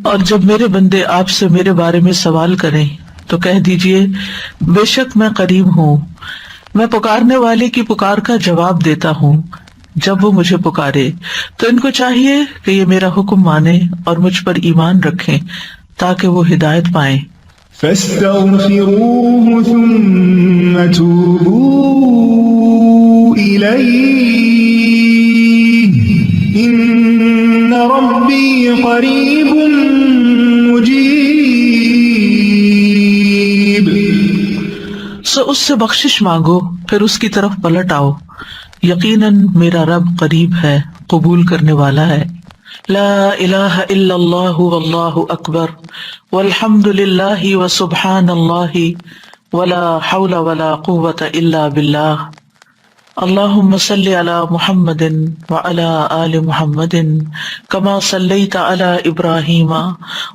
اور جب میرے بندے آپ سے میرے بارے میں سوال کریں تو کہہ دیجئے بے شک میں قریب ہوں، میں پکارنے والے کی پکار کا جواب دیتا ہوں جب وہ مجھے پکارے۔ تو ان کو چاہیے کہ یہ میرا حکم مانیں اور مجھ پر ایمان رکھیں تاکہ وہ ہدایت پائیں۔ فاستغفروه ثم توبوا إليه إن ربي قريب مجيب۔ سو اس سے بخشش مانگو پھر اس کی طرف پلٹ آؤ، یقیناً میرا رب قریب ہے، قبول کرنے والا ہے۔ لا الہ الا اللہ واللہ اکبر والحمد للہ وسبحان اللہ ولا حول ولا قوة الا باللہ۔ اللہم صلی علی محمد وعلی آل محمد کما صلیت علی ابراہیم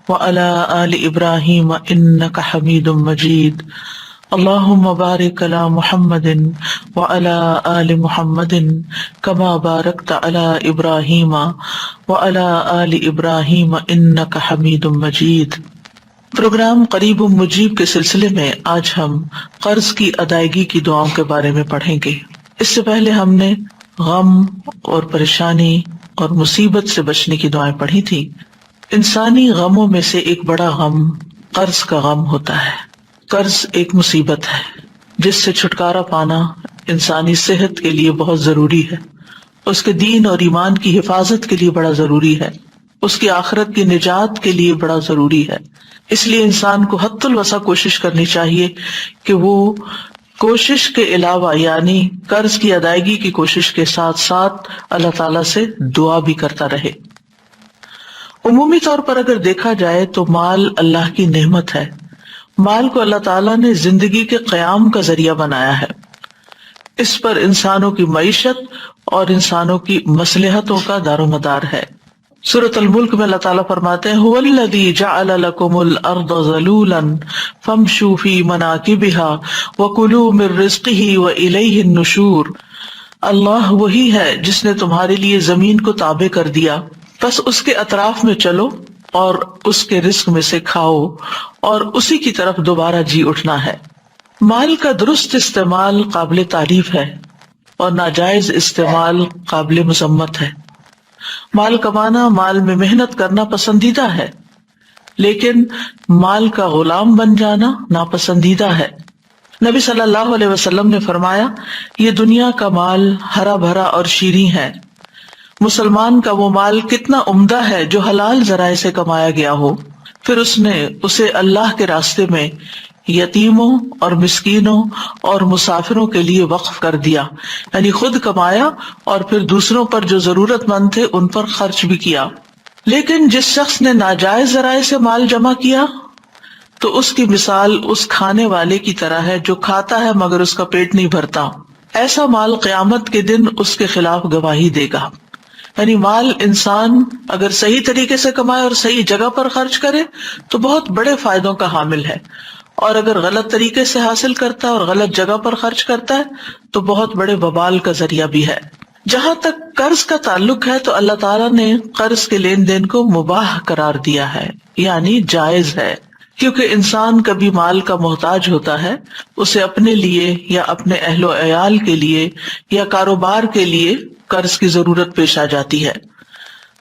وعلی آل ابراہیم انک حمید مجید۔ اللہم بارک علی محمد وعلی آل محمد کما بارکت علی ابراہیم وعلی آل ابراہیم انک حمید مجید۔ پروگرام قریب مجیب کے سلسلے میں آج ہم قرض کی ادائیگی کی دعاؤں کے بارے میں پڑھیں گے۔ اس سے پہلے ہم نے غم اور پریشانی اور مصیبت سے بچنے کی دعائیں پڑھی تھی۔ انسانی غموں میں سے ایک بڑا غم قرض کا غم ہوتا ہے۔ قرض ایک مصیبت ہے جس سے چھٹکارا پانا انسانی صحت کے لیے بہت ضروری ہے، اس کے دین اور ایمان کی حفاظت کے لیے بڑا ضروری ہے، اس کی آخرت کی نجات کے لیے بڑا ضروری ہے۔ اس لیے انسان کو حد الوسع کوشش کرنی چاہیے کہ وہ کوشش کے علاوہ یعنی قرض کی ادائیگی کی کوشش کے ساتھ ساتھ اللہ تعالیٰ سے دعا بھی کرتا رہے۔ عمومی طور پر اگر دیکھا جائے تو مال اللہ کی نعمت ہے۔ مال کو اللہ تعالیٰ نے زندگی کے قیام کا ذریعہ بنایا ہے، اس پر انسانوں کی معیشت اور انسانوں کی مصلحتوں کا دار و مدار ہے۔ سورۃ الملک میں اللہ تعالیٰ فرماتے ہیں هو الذی جعل لکم الارض ذلولا فامشوا فی مناکبها وکلوا من رزقہ والیہ النشور۔ اللہ وہی ہے جس نے تمہارے لیے زمین کو تابع کر دیا، بس اس کے اطراف میں چلو اور اس کے رزق میں سے کھاؤ اور اسی کی طرف دوبارہ جی اٹھنا ہے۔ مال کا درست استعمال قابل تعریف ہے اور ناجائز استعمال قابل مذمت ہے۔ مال کمانا، مال میں محنت کرنا پسندیدہ ہے، لیکن مال کا غلام بن جانا ناپسندیدہ ہے۔ نبی صلی اللہ علیہ وسلم نے فرمایا، یہ دنیا کا مال ہرا بھرا اور شیریں ہے۔ مسلمان کا وہ مال کتنا عمدہ ہے جو حلال ذرائع سے کمایا گیا ہو، پھر اس نے اسے اللہ کے راستے میں یتیموں اور مسکینوں اور مسافروں کے لیے وقف کر دیا، یعنی خود کمایا اور پھر دوسروں پر جو ضرورت مند تھے ان پر خرچ بھی کیا۔ لیکن جس شخص نے ناجائز ذرائع سے مال جمع کیا تو اس کی مثال اس کھانے والے کی طرح ہے جو کھاتا ہے مگر اس کا پیٹ نہیں بھرتا۔ ایسا مال قیامت کے دن اس کے خلاف گواہی دے گا۔ یعنی مال انسان اگر صحیح طریقے سے کمائے اور صحیح جگہ پر خرچ کرے تو بہت بڑے فائدوں کا حامل ہے، اور اگر غلط طریقے سے حاصل کرتا ہے اور غلط جگہ پر خرچ کرتا ہے تو بہت بڑے وبال کا ذریعہ بھی ہے۔ جہاں تک قرض کا تعلق ہے تو اللہ تعالیٰ نے قرض کے لین دین کو مباح قرار دیا ہے، یعنی جائز ہے، کیونکہ انسان کبھی مال کا محتاج ہوتا ہے، اسے اپنے لیے یا اپنے اہل و عیال کے لیے یا کاروبار کے لیے قرض کی ضرورت پیش آ جاتی ہے۔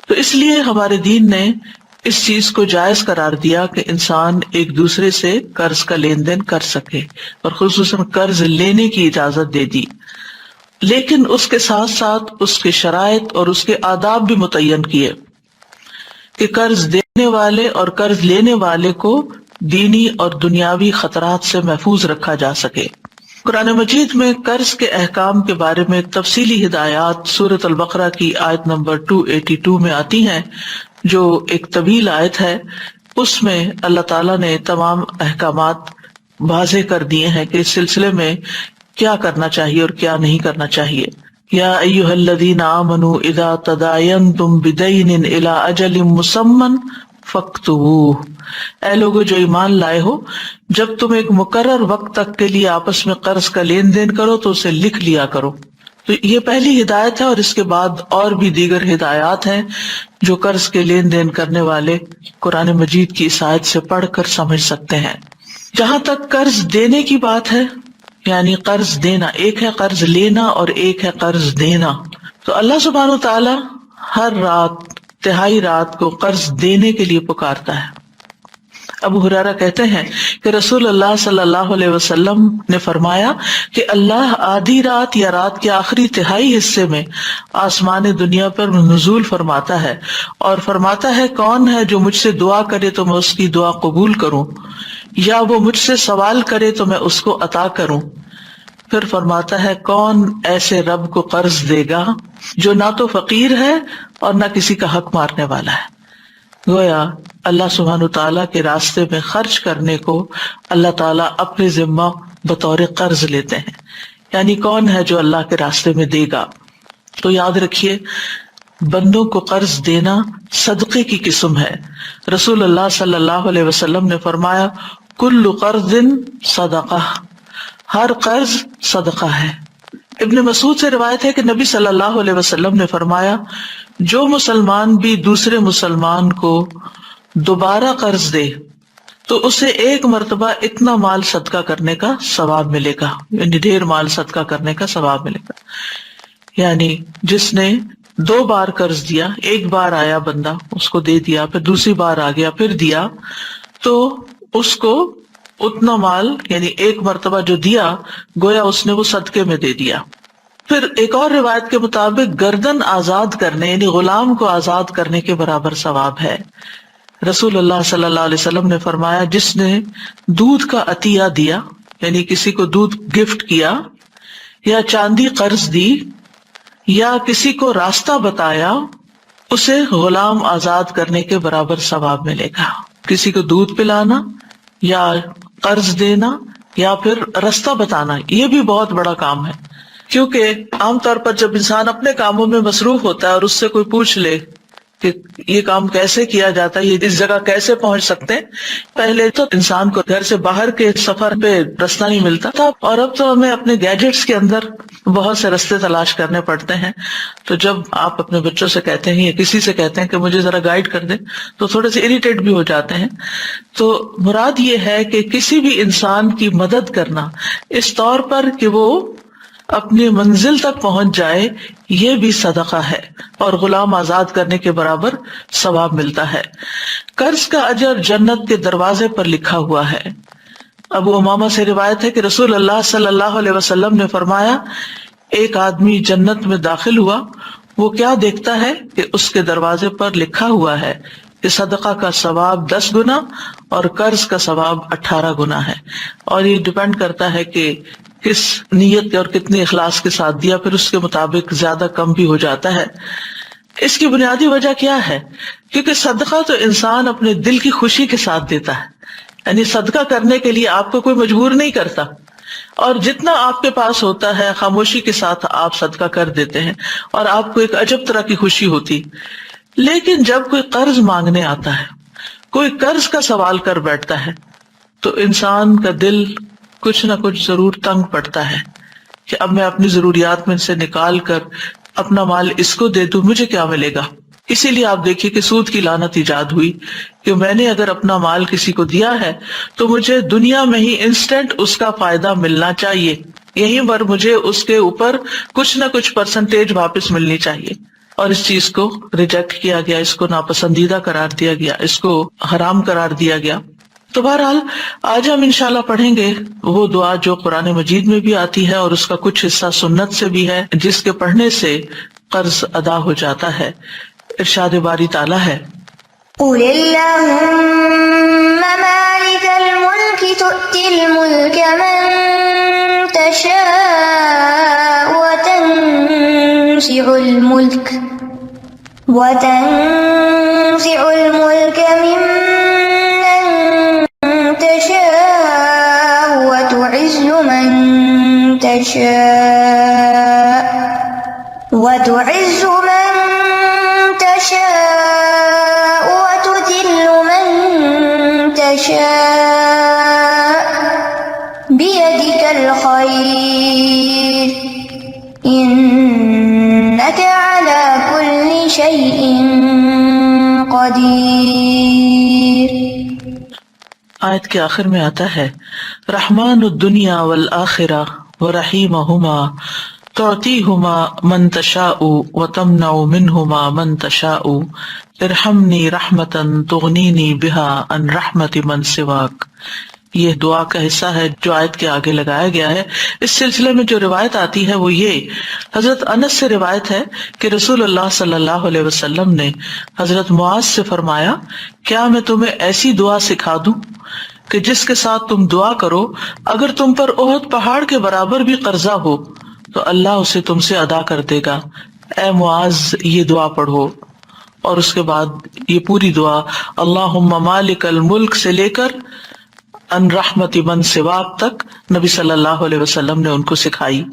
تو اس لیے ہمارے دین نے اس چیز کو جائز قرار دیا کہ انسان ایک دوسرے سے قرض کا لین دین کر سکے، اور خصوصاً قرض لینے کی اجازت دے دی، لیکن اس کے ساتھ ساتھ اس کے شرائط اور اس کے آداب بھی متعین کیے کہ قرض دینے والے اور قرض لینے والے کو دینی اور دنیاوی خطرات سے محفوظ رکھا جا سکے۔ قرآن مجید میں قرض کے احکام کے بارے میں تفصیلی ہدایات سورۃ البقرہ کی آیت نمبر 282 میں آتی ہیں، جو ایک طویل آیت ہے۔ اس میں اللہ تعالیٰ نے تمام احکامات واضح کر دیے ہیں کہ اس سلسلے میں کیا کرنا چاہیے اور کیا نہیں کرنا چاہیے۔ یا ایھا الذین آمنوا اذا تداینتم بدین الی اجل مسمى فاکتبوہ، اے لوگو جو ایمان لائے ہو، جب تم ایک مقرر وقت تک کے لیے آپس میں قرض کا لین دین کرو تو اسے لکھ لیا کرو۔ تو یہ پہلی ہدایت ہے، اور اس کے بعد اور بھی دیگر ہدایات ہیں جو قرض کے لین دین کرنے والے قرآن مجید کی اس آیت سے پڑھ کر سمجھ سکتے ہیں۔ جہاں تک قرض دینے کی بات ہے، یعنی قرض دینا، ایک ہے قرض لینا اور ایک ہے قرض دینا، تو اللہ سبحانہ و تعالی ہر رات، تہائی رات کو قرض دینے کے لیے پکارتا ہے۔ ابو ہریرہ کہتے ہیں کہ رسول اللہ صلی اللہ علیہ وسلم نے فرمایا کہ اللہ آدھی رات یا رات کے آخری تہائی حصے میں آسمان دنیا پر نزول فرماتا ہے اور فرماتا ہے کون ہے جو مجھ سے دعا کرے تو میں اس کی دعا قبول کروں، یا وہ مجھ سے سوال کرے تو میں اس کو عطا کروں۔ پھر فرماتا ہے کون ایسے رب کو قرض دے گا جو نہ تو فقیر ہے اور نہ کسی کا حق مارنے والا ہے۔ گویا اللہ سبحانہ تعالیٰ کے راستے میں خرچ کرنے کو اللہ تعالیٰ اپنے ذمہ بطور قرض لیتے ہیں، یعنی کون ہے جو اللہ کے راستے میں دے گا۔ تو یاد رکھیے، بندوں کو قرض دینا صدقے کی قسم ہے۔ رسول اللہ صلی اللہ علیہ وسلم نے فرمایا کل قرض صدقہ، ہر قرض صدقہ ہے۔ ابن مسعود سے روایت ہے کہ نبی صلی اللہ علیہ وسلم نے فرمایا جو مسلمان بھی دوسرے مسلمان کو دوبارہ قرض دے تو اسے ایک مرتبہ اتنا مال صدقہ کرنے کا ثواب ملے گا، یعنی ڈھیر مال صدقہ کرنے کا ثواب ملے گا۔ یعنی جس نے 2 بار قرض دیا، ایک بار آیا بندہ اس کو دے دیا، پھر دوسری بار آ گیا پھر دیا، تو اس کو اتنا مال، یعنی ایک مرتبہ جو دیا گویا اس نے وہ صدقے میں دے دیا۔ پھر ایک اور روایت کے مطابق گردن آزاد کرنے، یعنی غلام کو آزاد کرنے کے برابر ثواب ہے۔ رسول اللہ صلی اللہ علیہ وسلم نے فرمایا جس نے دودھ کا عطیہ دیا، یعنی کسی کو دودھ گفٹ کیا، یا چاندی قرض دی، یا کسی کو راستہ بتایا، اسے غلام آزاد کرنے کے برابر ثواب ملے گا۔ کسی کو دودھ پلانا یا قرض دینا یا پھر راستہ بتانا، یہ بھی بہت بڑا کام ہے، کیونکہ عام طور پر جب انسان اپنے کاموں میں مصروف ہوتا ہے اور اس سے کوئی پوچھ لے کہ یہ کام کیسے کیا جاتا ہے، یہ اس جگہ کیسے پہنچ سکتے ہیں، پہلے تو انسان کو گھر سے باہر کے سفر پہ راستہ نہیں ملتا تھا، اور اب تو ہمیں اپنے گیجٹس کے اندر بہت سے راستے تلاش کرنے پڑتے ہیں۔ تو جب آپ اپنے بچوں سے کہتے ہیں یا کسی سے کہتے ہیں کہ مجھے ذرا گائیڈ کر دیں تو تھوڑے سے اریٹیٹ بھی ہو جاتے ہیں۔ تو مراد یہ ہے کہ کسی بھی انسان کی مدد کرنا اس طور پر کہ وہ اپنی منزل تک پہنچ جائے، یہ بھی صدقہ ہے اور غلام آزاد کرنے کے برابر ثواب ملتا ہے۔ قرض کا اجر جنت کے دروازے پر لکھا ہوا ہے۔ ابو امامہ سے روایت ہے کہ رسول اللہ صلی اللہ علیہ وسلم نے فرمایا ایک آدمی جنت میں داخل ہوا، وہ کیا دیکھتا ہے کہ اس کے دروازے پر لکھا ہوا ہے کہ صدقہ کا ثواب 10 گنا اور قرض کا ثواب 18 گنا ہے، اور یہ ڈیپینڈ کرتا ہے کہ کس نیت اور کتنے اخلاص کے ساتھ دیا، پھر اس کے مطابق زیادہ کم بھی ہو جاتا ہے۔ اس کی بنیادی وجہ کیا ہے؟ کیونکہ صدقہ تو انسان اپنے دل کی خوشی کے ساتھ دیتا ہے، یعنی صدقہ کرنے کے لیے آپ کو کوئی مجبور نہیں کرتا، اور جتنا آپ کے پاس ہوتا ہے خاموشی کے ساتھ آپ صدقہ کر دیتے ہیں اور آپ کو ایک عجب طرح کی خوشی ہوتی۔ لیکن جب کوئی قرض مانگنے آتا ہے، کوئی قرض کا سوال کر بیٹھتا ہے، تو انسان کا دل کچھ نہ کچھ ضرور تنگ پڑتا ہے کہ اب میں اپنی ضروریات میں سے نکال کر اپنا مال اس کو دے دوں، مجھے کیا ملے گا؟ اسی لیے آپ دیکھیے کہ سود کی لعنت ایجاد ہوئی کہ میں نے اگر اپنا مال کسی کو دیا ہے تو مجھے دنیا میں ہی انسٹنٹ اس کا فائدہ ملنا چاہیے، یہیں پر مجھے اس کے اوپر کچھ نہ کچھ پرسنٹیج واپس ملنی چاہیے، اور اس چیز کو ریجیکٹ کیا گیا، اس کو ناپسندیدہ قرار دیا گیا، اس کو حرام قرار دیا گیا۔ تو بہرحال آج ہم انشاءاللہ پڑھیں گے وہ دعا جو قرآن مجید میں بھی آتی ہے اور اس کا کچھ حصہ سنت سے بھی ہے، جس کے پڑھنے سے قرض ادا ہو جاتا ہے۔ ارشاد باری تعالیٰ ہے قل اللهم مالك الملك تؤتي الملك من تشاء وتنزع الملك ممن تشاء وتعز من تشاء وتذل من تشاء بيدك الخير آیت کے آخر میں آتا ہے رحمان الدنیا والآخرہ ورحیمہما تعطیہما من تشاء وتمنع منہما من تشاء ارحمنی رحمتا تغنینی بہا عن رحمت من سواک. یہ دعا کا حصہ ہے جو آیت کے آگے لگایا گیا ہے. اس سلسلے میں جو روایت آتی ہے وہ یہ حضرت انس سے روایت ہے کہ رسول اللہ صلی اللہ علیہ وسلم نے حضرت معاذ سے فرمایا کیا میں تمہیں ایسی دعا سکھا دوں کہ جس کے ساتھ تم دعا کرو اگر تم پر احد پہاڑ کے برابر بھی قرضہ ہو تو اللہ اسے تم سے ادا کر دے گا. اے معاذ یہ دعا پڑھو. اور اس کے بعد یہ پوری دعا اللہم مالک الملک سے لے کر ان رحمت من سواک تک نبی صلی اللہ علیہ وسلم نے ان کو سکھائی.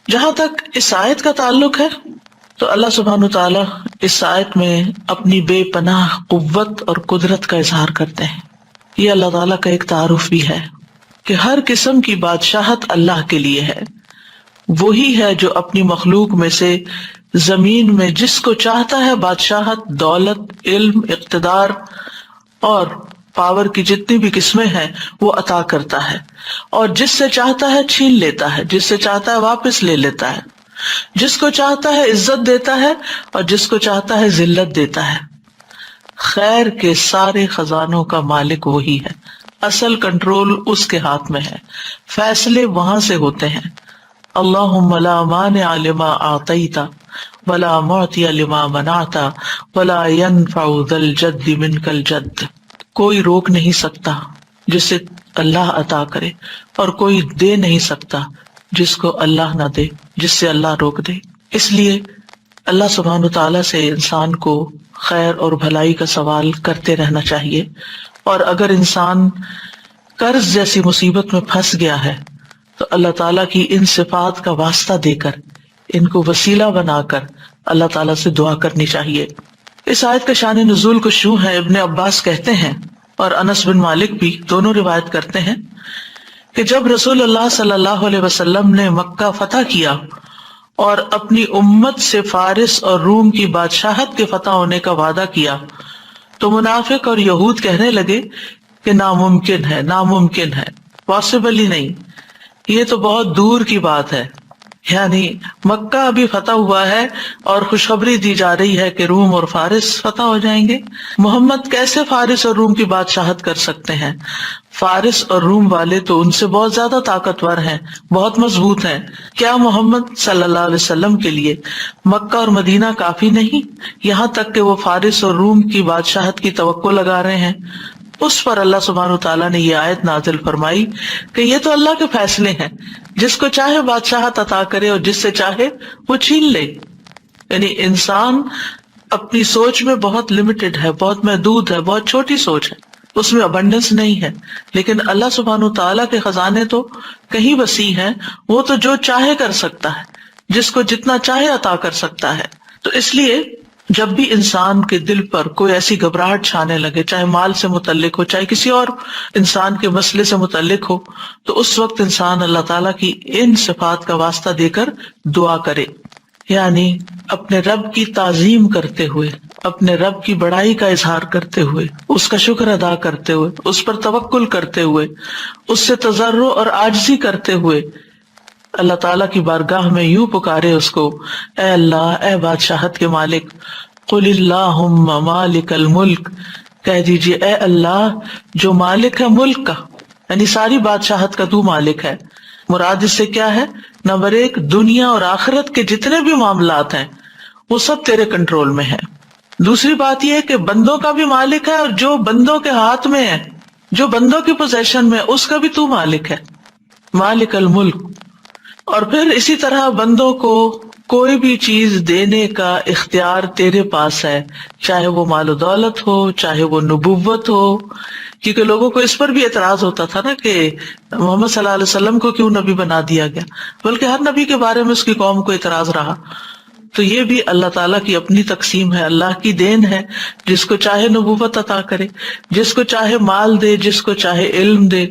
جہاں تک اس آیت کا تعلق ہے تو اللہ سبحانہ وتعالی اس آیت میں اپنی بے پناہ قوت اور قدرت کا اظہار کرتے ہیں. یہ اللہ تعالیٰ کا ایک تعارف بھی ہے کہ ہر قسم کی بادشاہت اللہ کے لیے ہے. وہی ہے جو اپنی مخلوق میں سے زمین میں جس کو چاہتا ہے بادشاہت، دولت، علم، اقتدار اور پاور کی جتنی بھی قسمیں ہیں وہ عطا کرتا ہے، اور جس سے چاہتا ہے چھین لیتا ہے، جس سے چاہتا ہے واپس لے لیتا ہے، جس کو چاہتا ہے عزت دیتا ہے اور جس کو چاہتا ہے ذلت دیتا ہے. خیر کے سارے خزانوں کا مالک وہی ہے. اصل کنٹرول اس کے ہاتھ میں ہے، فیصلے وہاں سے ہوتے ہیں. اللہم لا مانع لما اعطیت ولا معطی لما منعت ولا ينفع ذا الجد منک الجد. کوئی روک نہیں سکتا جسے اللہ عطا کرے اور کوئی دے نہیں سکتا جس کو اللہ نہ دے، جس سے اللہ روک دے. اس لیے اللہ سبحانہ وتعالیٰ سے انسان کو خیر اور بھلائی کا سوال کرتے رہنا چاہیے. اور اگر انسان قرض جیسی مصیبت میں پھنس گیا ہے تو اللہ تعالیٰ کی ان صفات کا واسطہ دے کر، ان کو وسیلہ بنا کر اللہ تعالیٰ سے دعا کرنی چاہیے. اس آیت کا شان نزول کچھ یوں ہے. ابن عباس کہتے ہیں اور انس بن مالک بھی دونوں روایت کرتے ہیں کہ جب رسول اللہ صلی اللہ علیہ وسلم نے مکہ فتح کیا اور اپنی امت سے فارس اور روم کی بادشاہت کے فتح ہونے کا وعدہ کیا تو منافق اور یہود کہنے لگے کہ ناممکن ہے، ناممکن ہے، پاسبل ہی نہیں، یہ تو بہت دور کی بات ہے. یعنی مکہ ابھی فتح ہوا ہے اور خوشخبری دی جا رہی ہے کہ روم اور فارس فتح ہو جائیں گے. محمد کیسے فارس اور روم کی بادشاہت کر سکتے ہیں؟ فارس اور روم والے تو ان سے بہت زیادہ طاقتور ہیں، بہت مضبوط ہیں. کیا محمد صلی اللہ علیہ وسلم کے لیے مکہ اور مدینہ کافی نہیں، یہاں تک کہ وہ فارس اور روم کی بادشاہت کی توقع لگا رہے ہیں؟ اس پر اللہ سبحانہ وتعالیٰ نے یہ آیت نازل فرمائی کہ یہ تو اللہ کے فیصلے ہیں، جس کو چاہے بادشاہت عطا کرے اور جس سے چاہے وہ چھین لے. یعنی انسان اپنی سوچ میں بہت لمیٹڈ ہے، بہت محدود ہے، بہت چھوٹی سوچ ہے، اس میں ابنڈنس نہیں ہے. لیکن اللہ سبحانہ وتعالیٰ کے خزانے تو کہیں وسیع ہیں، وہ تو جو چاہے کر سکتا ہے، جس کو جتنا چاہے عطا کر سکتا ہے. تو اس لیے جب بھی انسان کے دل پر کوئی ایسی گھبراہٹ چھانے لگے، چاہے مال سے متعلق ہو، چاہے کسی اور انسان کے مسئلے سے متعلق ہو، تو اس وقت انسان اللہ تعالیٰ کی ان صفات کا واسطہ دے کر دعا کرے. یعنی اپنے رب کی تعظیم کرتے ہوئے، اپنے رب کی بڑائی کا اظہار کرتے ہوئے، اس کا شکر ادا کرتے ہوئے، اس پر توکل کرتے ہوئے، اس سے تضرع اور عاجزی کرتے ہوئے اللہ تعالیٰ کی بارگاہ میں یوں پکارے اس کو، اے اللہ، اے بادشاہت کے مالک، قل اللہم مالک الملک، کہہ دیجیے اے اللہ جو مالک ہے ملک کا، یعنی ساری بادشاہت کا تو مالک ہے. مراد اس سے کیا ہے؟ نمبر 1، دنیا اور آخرت کے جتنے بھی معاملات ہیں وہ سب تیرے کنٹرول میں ہیں. دوسری بات یہ ہے کہ بندوں کا بھی مالک ہے، اور جو بندوں کے ہاتھ میں ہے، جو بندوں کی پوزیشن میں، اس کا بھی تو مالک ہے، مالک الملک. اور پھر اسی طرح بندوں کو کوئی بھی چیز دینے کا اختیار تیرے پاس ہے، چاہے وہ مال و دولت ہو، چاہے وہ نبوت ہو. کیونکہ لوگوں کو اس پر بھی اعتراض ہوتا تھا نا کہ محمد صلی اللہ علیہ وسلم کو کیوں نبی بنا دیا گیا، بلکہ ہر نبی کے بارے میں اس کی قوم کو اعتراض رہا. تو یہ بھی اللہ تعالیٰ کی اپنی تقسیم ہے، اللہ کی دین ہے. جس کو چاہے نبوت عطا کرے، جس کو چاہے مال دے، جس کو چاہے علم دے،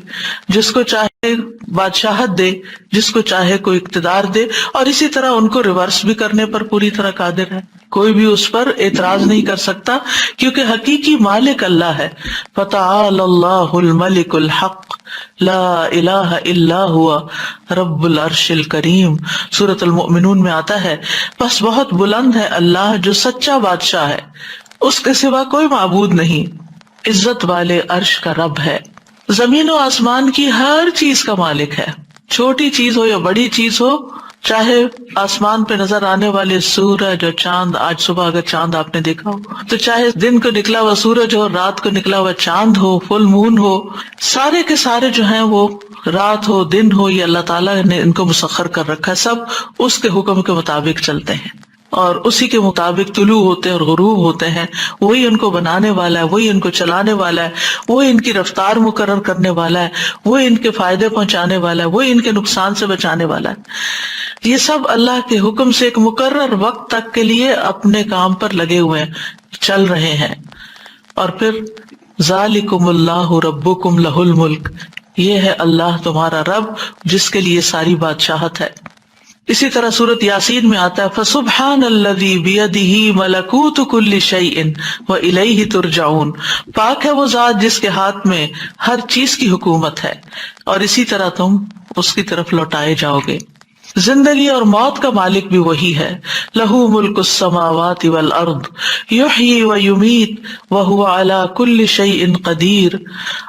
جس کو چاہے بادشاہت دے، جس کو چاہے کو اقتدار دے، اور اسی طرح ان کو ریورس بھی کرنے پر پوری طرح قادر ہے. کوئی بھی اس پر اعتراض نہیں کر سکتا، کیونکہ حقیقی مالک اللہ ہے. فتعالى اللہ الملک الحق لا الہ الا ہوا رب العرش الکریم. سورۃ المؤمنون میں آتا ہے، بس بہت بلند ہے اللہ جو سچا بادشاہ ہے، اس کے سوا کوئی معبود نہیں، عزت والے عرش کا رب ہے. زمین و آسمان کی ہر چیز کا مالک ہے، چھوٹی چیز ہو یا بڑی چیز ہو، چاہے آسمان پہ نظر آنے والے سورج اور چاند، آج صبح اگر چاند آپ نے دیکھا ہو تو چاہے دن کو نکلا ہوا سورج ہو، رات کو نکلا ہوا چاند ہو، فل مون ہو، سارے کے سارے جو ہیں وہ رات ہو دن ہو، یہ اللہ تعالیٰ نے ان کو مسخر کر رکھا ہے، سب اس کے حکم کے مطابق چلتے ہیں اور اسی کے مطابق طلوع ہوتے ہیں اور غروب ہوتے ہیں. وہی ان کو بنانے والا ہے، وہی ان کو چلانے والا ہے، وہی ان کی رفتار مقرر کرنے والا ہے، وہی ان کے فائدے پہنچانے والا ہے، وہی ان کے نقصان سے بچانے والا ہے. یہ سب اللہ کے حکم سے ایک مقرر وقت تک کے لیے اپنے کام پر لگے ہوئے ہیں، چل رہے ہیں. اور پھر ذالکم اللہ ربکم لہ الملک، یہ ہے اللہ تمہارا رب جس کے لیے ساری بادشاہت ہے. اسی طرح سورۃ یاسین میں آتا ہے فسبحان الذی بیدہ ملکوت کل شیء والیہ ترجعون. پاک ہے وہ ذات جس کے ہاتھ میں ہر چیز کی حکومت ہے اور اسی طرح تم اس کی طرف لوٹائے جاؤ گے. زندگی اور موت کا مالک بھی وہی ہے. لہ ملک السماوات والارض یحیی ویمیت وہو علی کل شیء قدیر.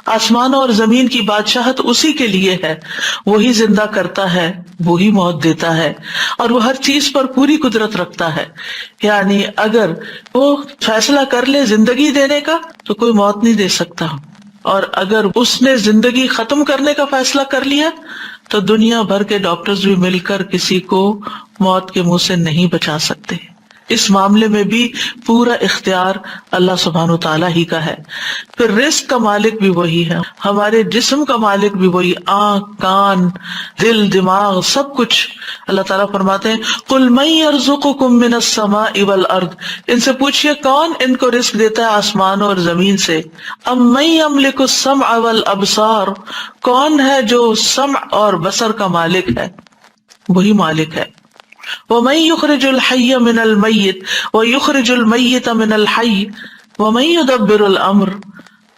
آسمانوں اور زمین کی بادشاہت اسی کے لیے ہے، وہی زندہ کرتا ہے، وہی موت دیتا ہے، اور وہ ہر چیز پر پوری قدرت رکھتا ہے. یعنی اگر وہ فیصلہ کر لے زندگی دینے کا تو کوئی موت نہیں دے سکتا، اور اگر اس نے زندگی ختم کرنے کا فیصلہ کر لیا تو دنیا بھر کے ڈاکٹرز بھی مل کر کسی کو موت کے منہ سے نہیں بچا سکتے. اس معاملے میں بھی پورا اختیار اللہ سبحانہ وتعالیٰ ہی کا ہے. پھر رزق کا مالک بھی وہی ہے، ہمارے جسم کا مالک بھی وہی، آنکھ، کان، دل، دماغ، سب کچھ. اللہ تعالیٰ فرماتے ہیں قل من یرزقکم من السماء والارض، ان سے پوچھئے کون ان کو رزق دیتا ہے آسمانوں اور زمین سے. ام من یملک السمع والابصار، کون ہے جو سمع اور بصر کا مالک ہے؟ وہی مالک ہے. وَمَن يُخْرِجُ الْحَيَّ مِنَ الْمَيِّتِ وَيُخْرِجُ الْمَيِّتَ مِنَ الْحَيِّ وَمَن يُدَبِّرُ الْأَمْرَ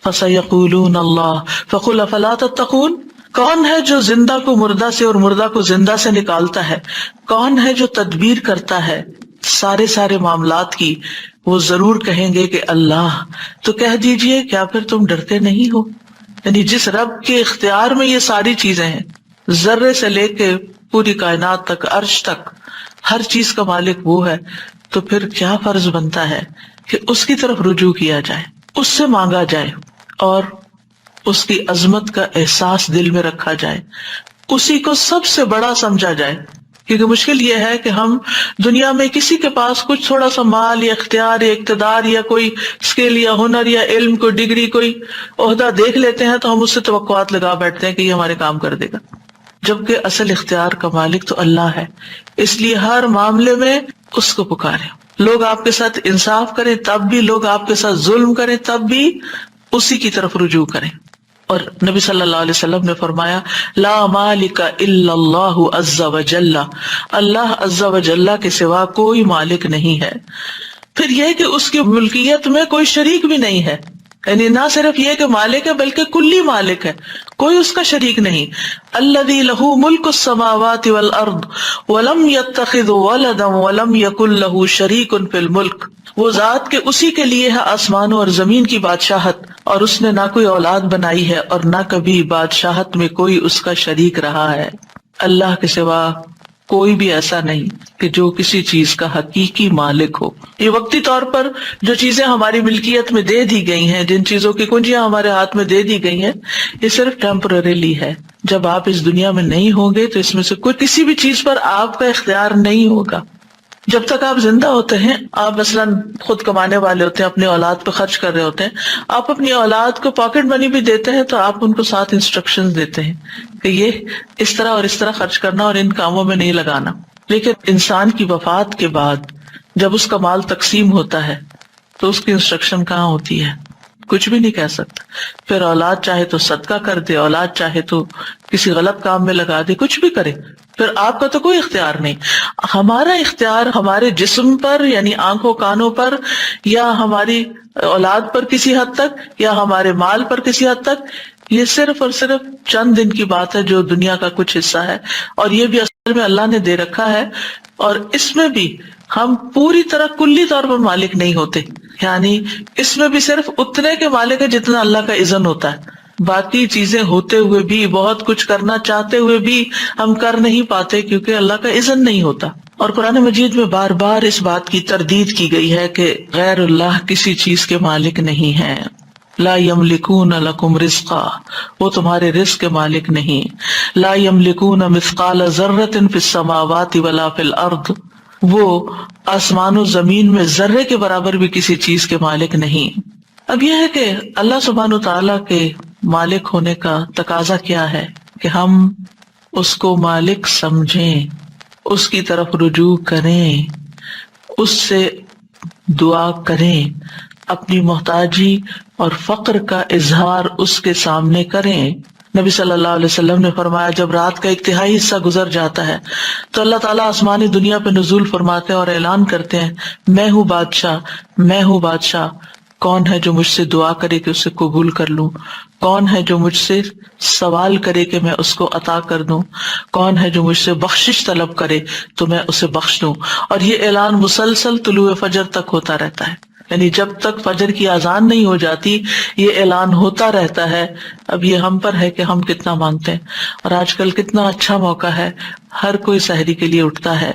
فَسَيَقُولُونَ اللَّهُ فَقُلْ أَفَلَا تَتَّقُونَ. کون ہے جو زندہ کو مردہ سے اور مردہ کو زندہ سے نکالتا ہے؟ کون ہے جو تدبیر کرتا ہے سارے معاملات کی؟ وہ ضرور کہیں گے کہ اللہ. تو کہہ دیجئے کیا پھر تم ڈرتے نہیں ہو؟ یعنی جس رب کے اختیار میں یہ ساری چیزیں ہیں، ذرے سے لے کے پوری کائنات تک، عرش تک، ہر چیز کا مالک وہ ہے، تو پھر کیا فرض بنتا ہے کہ اس کی طرف رجوع کیا جائے، اس سے مانگا جائے اور اس کی عظمت کا احساس دل میں رکھا جائے، اسی کو سب سے بڑا سمجھا جائے. کیونکہ مشکل یہ ہے کہ ہم دنیا میں کسی کے پاس کچھ تھوڑا سا مال یا اختیار یا اقتدار یا کوئی اسکل یا ہنر یا علم، کوئی ڈگری، کوئی عہدہ دیکھ لیتے ہیں تو ہم اس سے توقعات لگا بیٹھتے ہیں کہ یہ ہمارے کام کر دے گا، جبکہ اصل اختیار کا مالک تو اللہ ہے. اس لیے ہر معاملے میں اس کو پکاریں. لوگ آپ کے ساتھ انصاف کریں تب بھی، لوگ آپ کے ساتھ ظلم کریں تب بھی اسی کی طرف رجوع کریں. اور نبی صلی اللہ علیہ وسلم نے فرمایا لا مالک الا اللہ عز وجل، اللہ عز وجل کے سوا کوئی مالک نہیں ہے. پھر یہ کہ اس کی ملکیت میں کوئی شریک بھی نہیں ہے، یعنی نہ صرف یہ کہ مالک ہے بلکہ کلی مالک ہے، کوئی اس کا شریک نہیں. الذی لہ ملک السماوات والارض ولم یتخذ ولدا ولم یکن لہ شریک فی الملک. وہ ذات کے اسی کے لیے ہے آسمانوں اور زمین کی بادشاہت، اور اس نے نہ کوئی اولاد بنائی ہے اور نہ کبھی بادشاہت میں کوئی اس کا شریک رہا ہے. اللہ کے سوا کوئی بھی ایسا نہیں کہ جو کسی چیز کا حقیقی مالک ہو. یہ وقتی طور پر جو چیزیں ہماری ملکیت میں دے دی گئی ہیں، جن چیزوں کی کنجیاں ہمارے ہاتھ میں دے دی گئی ہیں، یہ صرف ٹیمپرریلی ہے. جب آپ اس دنیا میں نہیں ہوں گے تو اس میں سے کوئی کسی بھی چیز پر آپ کا اختیار نہیں ہوگا. جب تک آپ زندہ ہوتے ہیں، آپ مثلاً خود کمانے والے ہوتے ہیں، اپنی اولاد پہ خرچ کر رہے ہوتے ہیں، آپ اپنی اولاد کو پاکٹ منی بھی دیتے ہیں تو آپ ان کو ساتھ انسٹرکشنز دیتے ہیں کہ یہ اس طرح اور اس طرح خرچ کرنا اور ان کاموں میں نہیں لگانا. لیکن انسان کی وفات کے بعد جب اس کا مال تقسیم ہوتا ہے تو اس کی انسٹرکشن کہاں ہوتی ہے؟ کچھ بھی نہیں کہہ سکتا. پھر اولاد چاہے تو صدقہ کر دے، اولاد چاہے تو کسی غلط کام میں لگا دے، کچھ بھی کرے، پھر آپ کا تو کوئی اختیار نہیں. ہمارا اختیار ہمارے جسم پر یعنی آنکھوں کانوں پر، یا ہماری اولاد پر کسی حد تک، یا ہمارے مال پر کسی حد تک، یہ صرف اور صرف چند دن کی بات ہے جو دنیا کا کچھ حصہ ہے، اور یہ بھی اصل میں اللہ نے دے رکھا ہے. اور اس میں بھی ہم پوری طرح کلی طور پر مالک نہیں ہوتے، یعنی اس میں بھی صرف اتنے کے مالک ہے جتنا اللہ کا اذن ہوتا ہے. باقی چیزیں ہوتے ہوئے بھی، بہت کچھ کرنا چاہتے ہوئے بھی ہم کر نہیں پاتے کیونکہ اللہ کا اذن نہیں ہوتا. اور قرآن مجید میں بار بار اس بات کی تردید کی گئی ہے کہ غیر اللہ کسی چیز کے مالک نہیں ہیں. لا یملکون لکم رزقا، وہ تمہارے رزق کے مالک نہیں. لا یملکون مثقال ذرۃ فی السماوات ولا فی الارض، وہ آسمان و زمین میں ذرے کے برابر بھی کسی چیز کے مالک نہیں. اب یہ ہے کہ اللہ سبحانہ وتعالیٰ کے مالک ہونے کا تقاضا کیا ہے کہ ہم اس کو مالک سمجھیں، اس کی طرف رجوع کریں، اس سے دعا کریں، اپنی محتاجی اور فقر کا اظہار اس کے سامنے کریں. نبی صلی اللہ علیہ وسلم نے فرمایا جب رات کا ایک تہائی حصہ گزر جاتا ہے تو اللہ تعالیٰ آسمانی دنیا پہ نزول فرماتے ہیں اور اعلان کرتے ہیں میں ہوں بادشاہ، میں ہوں بادشاہ، کون ہے جو مجھ سے دعا کرے کہ اسے قبول کر لوں، کون ہے جو مجھ سے سوال کرے کہ میں اس کو عطا کر دوں، کون ہے جو مجھ سے بخشش طلب کرے تو میں اسے بخش دوں. اور یہ اعلان مسلسل طلوع فجر تک ہوتا رہتا ہے، یعنی جب تک فجر کی اذان نہیں ہو جاتی یہ اعلان ہوتا رہتا ہے. اب یہ ہم پر ہے کہ ہم کتنا مانگتے ہیں. اور آج کل کتنا اچھا موقع ہے، ہر کوئی سحری کے لیے اٹھتا ہے،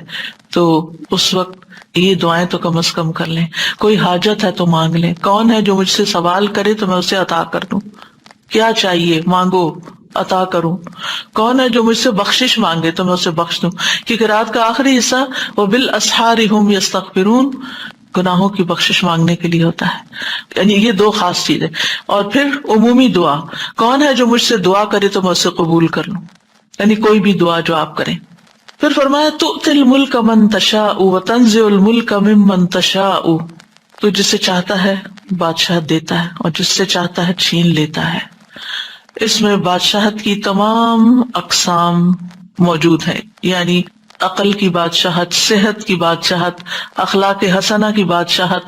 تو اس وقت یہ دعائیں تو کم از کم کر لیں. کوئی حاجت ہے تو مانگ لیں. کون ہے جو مجھ سے سوال کرے تو میں اسے عطا کر دوں، کیا چاہیے مانگو عطا کروں. کون ہے جو مجھ سے بخشش مانگے تو میں اسے بخش دوں، کیونکہ رات کا آخری حصہ وبالاسحار هم یستغفرون گناہوں کی بخشش مانگنے کے لیے ہوتا ہے. یعنی یہ دو خاص چیزیں. اور پھر عمومی دعا، کون ہے جو مجھ سے دعا کرے تو میں اسے قبول کر لوں، یعنی کوئی بھی دعا جو آپ کریں. پھر فرمایا تؤتی الملک من تشاء وتنزع الملک ممن تشاء، تو جس سے چاہتا ہے بادشاہ دیتا ہے اور جس سے چاہتا ہے چھین لیتا ہے. اس میں بادشاہت کی تمام اقسام موجود ہیں، یعنی عقل کی بادشاہت، صحت کی بادشاہت، اخلاق حسنہ کی بادشاہت،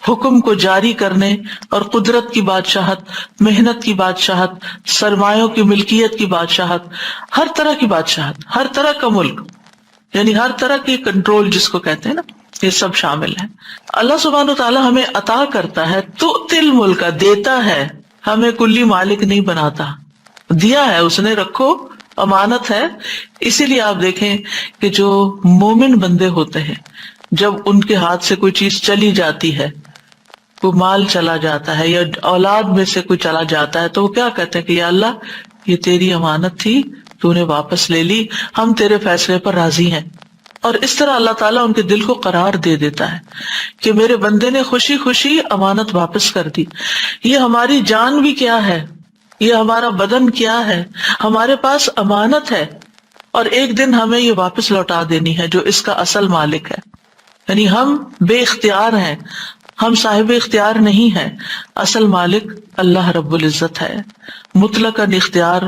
حکم کو جاری کرنے اور قدرت کی بادشاہت، محنت کی بادشاہت، سرمایوں کی ملکیت کی بادشاہت، ہر طرح کی بادشاہت، ہر طرح کا ملک، یعنی ہر طرح کی کنٹرول جس کو کہتے ہیں نا، یہ سب شامل ہے. اللہ سبحانہ وتعالیٰ ہمیں عطا کرتا ہے، تؤتی الملک دیتا ہے، ہمیں کلی مالک نہیں بناتا، دیا ہے اس نے، رکھو امانت ہے. اسی لیے آپ دیکھیں کہ جو مومن بندے ہوتے ہیں جب ان کے ہاتھ سے کوئی چیز چلی جاتی ہے، کوئی مال چلا جاتا ہے یا اولاد میں سے کوئی چلا جاتا ہے، تو وہ کیا کہتے ہیں کہ یا اللہ یہ تیری امانت تھی، تو نے واپس لے لی، ہم تیرے فیصلے پر راضی ہیں. اور اس طرح اللہ تعالیٰ ان کے دل کو قرار دے دیتا ہے کہ میرے بندے نے خوشی خوشی امانت واپس کر دی. یہ ہماری جان بھی کیا ہے، یہ ہمارا بدن کیا ہے، ہمارے پاس امانت ہے، اور ایک دن ہمیں یہ واپس لوٹا دینی ہے جو اس کا اصل مالک ہے. یعنی ہم بے اختیار ہیں، ہم صاحب اختیار نہیں ہیں، اصل مالک اللہ رب العزت ہے، مطلق اختیار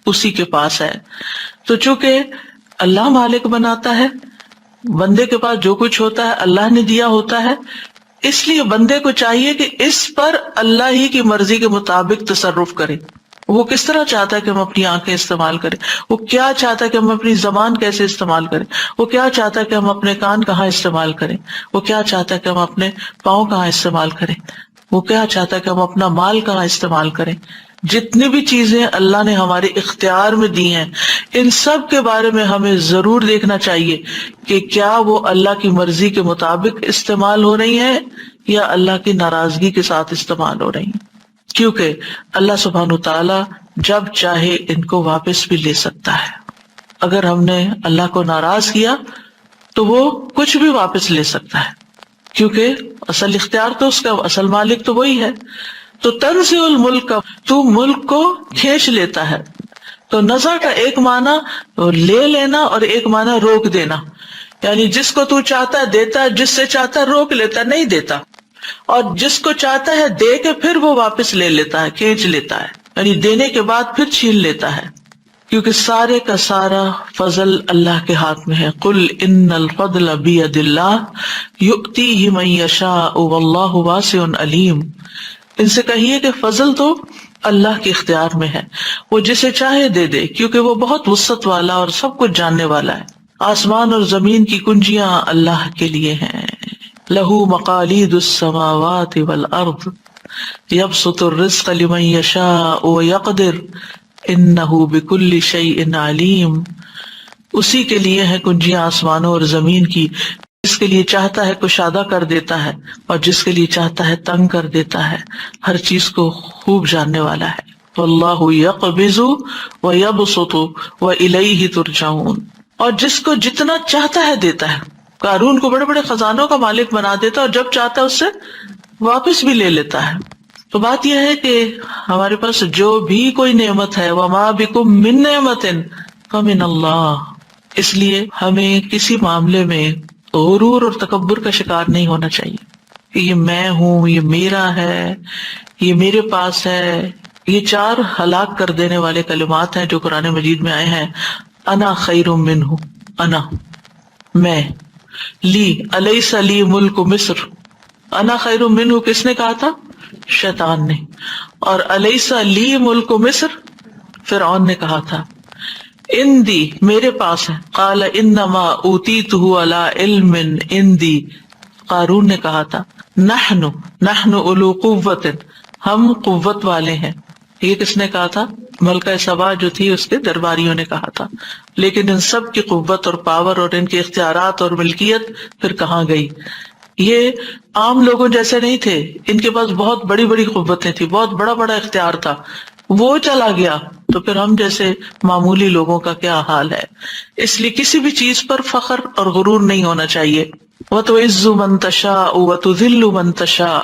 اسی کے پاس ہے. تو چونکہ اللہ مالک بناتا ہے، بندے کے پاس جو کچھ ہوتا ہے اللہ نے دیا ہوتا ہے، اس لیے بندے کو چاہیے کہ اس پر اللہ ہی کی مرضی کے مطابق تصرف کرے. وہ کس طرح چاہتا ہے کہ ہم اپنی آنکھیں استعمال کریں، وہ کیا چاہتا ہے کہ ہم اپنی زبان کیسے استعمال کریں، وہ کیا چاہتا ہے کہ ہم اپنے کان کہاں استعمال کریں، وہ کیا چاہتا ہے کہ ہم اپنے پاؤں کہاں استعمال کریں، وہ کیا چاہتا ہے کہ ہم اپنا مال کہاں استعمال کریں. جتنی بھی چیزیں اللہ نے ہمارے اختیار میں دی ہیں، ان سب کے بارے میں ہمیں ضرور دیکھنا چاہیے کہ کیا وہ اللہ کی مرضی کے مطابق استعمال ہو رہی ہیں یا اللہ کی ناراضگی کے ساتھ استعمال ہو رہی ہیں. کیونکہ اللہ سبحانہ تعالیٰ جب چاہے ان کو واپس بھی لے سکتا ہے. اگر ہم نے اللہ کو ناراض کیا تو وہ کچھ بھی واپس لے سکتا ہے، کیونکہ اصل اختیار تو اس کا، اصل مالک تو وہی ہے. تو تنزع الملک، تو ملک کو کھینچ لیتا ہے. تو نزع کا ایک معنی لے لینا اور ایک معنی روک دینا، یعنی جس کو تو چاہتا ہے دیتا ہے، جس سے چاہتا ہے روک لیتا ہے، نہیں دیتا. اور جس کو چاہتا ہے دے کے پھر وہ واپس لے لیتا ہے، کھینچ لیتا ہے، یعنی دینے کے بعد پھر چھین لیتا ہے، کیونکہ سارے کا سارا فضل اللہ کے ہاتھ میں ہے۔ قل ان الفضل بید اللہ یؤتیہ من یشاء واللہ واسع علیم، ان سے کہیے کہ فضل تو اللہ کے اختیار میں ہے، وہ جسے چاہے دے دے، کیونکہ وہ بہت وسعت والا اور سب کچھ جاننے والا ہے۔ آسمان اور زمین کی کنجیاں اللہ کے لیے ہیں۔ لہ مقالید السماوات والارض یبسط الرزق لمن یشاء ویقدر انہ بکل شیء علیم، اسی کے لیے ہے کنجیاں آسمانوں اور زمین کی، جس کے لیے چاہتا ہے کشادہ کر دیتا ہے اور جس کے لیے چاہتا ہے تنگ کر دیتا ہے، ہر چیز کو خوب جاننے والا ہے۔ واللہ یقبض ویبسط والیہ ترجعون، اور جس کو جتنا چاہتا ہے دیتا ہے۔ قارون کو بڑے بڑے خزانوں کا مالک بنا دیتا ہے اور جب چاہتا ہے اس سے واپس بھی لے لیتا ہے۔ تو بات یہ ہے کہ ہمارے پاس جو بھی کوئی نعمت ہے، وما بکم من نعمت فمن اللہ، اس لیے ہمیں کسی معاملے میں غرور اور تکبر کا شکار نہیں ہونا چاہیے کہ یہ میں ہوں، یہ میرا ہے، یہ میرے پاس ہے۔ یہ 4 ہلاک کر دینے والے کلمات ہیں جو قرآن مجید میں آئے ہیں۔ انا خیر منہ، انا میں، لی الیس لی ملک مصر، انا خیر منہ کس نے کہا تھا؟ شیطان نے، اور الیس لی ملک مصر فرعون نے کہا تھا۔ اندی میرے پاس ہے، قال انما اوتیتہ علی علم اندی، قارون نے کہا تھا۔ نحن اولو قوت، ہم قوت والے ہیں، یہ کس نے کہا تھا؟ ملکہ سبا جو تھی اس کے درباریوں نے کہا تھا۔ لیکن ان سب کی قوت اور پاور اور ان کے اختیارات اور ملکیت پھر کہاں گئی؟ یہ عام لوگوں جیسے نہیں تھے، ان کے پاس بہت بڑی بڑی قوتیں تھی، بہت بڑا بڑا اختیار تھا، وہ چلا گیا تو پھر ہم جیسے معمولی لوگوں کا کیا حال ہے۔ اس لیے کسی بھی چیز پر فخر اور غرور نہیں ہونا چاہیے۔ وَتُعِزُّ مَن تَشَاءُ وَتُذِلُّ مَن تَشَاءُ،